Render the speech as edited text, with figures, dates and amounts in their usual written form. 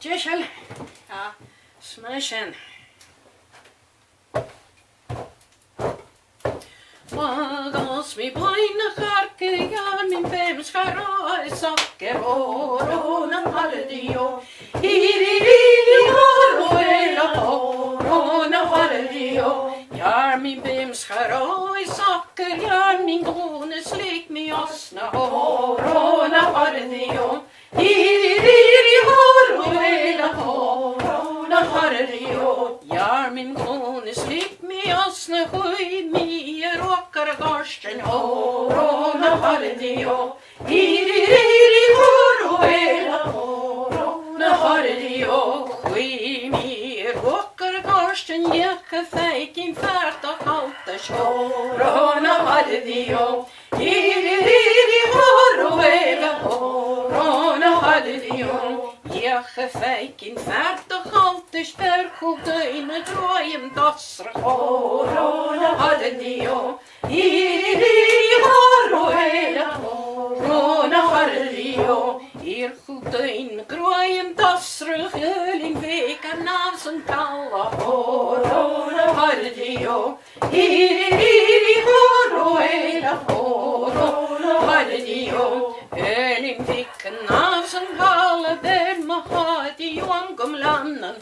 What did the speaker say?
Jeshel. Ja. Smashen. Magas mi paina karke ja min pems karai sakke orona haldio. Hiriri oroela orona haldio. Ja min pems karai sakke ja min gone slik mi asna orona haldio. Hiriri oroela orona haldio. Ja min gone slik mi asna hui mi rockar garsten orona haldio. Hiriri oroela orona haldio. Hui mi rockar garsten jacka feikin färta halta orona haldio. Hiriri oroela orona haldio. Jacka feikin färta halta sperkhodeine drojem dassra orona haldio. Hiriri oroela orona haldio. Hier goedein groeien dassra geuling weken naast een kalla orona haldio. Hiriri oroela orona haldio. Geuling weken naast een kalla der mahadi jongom landen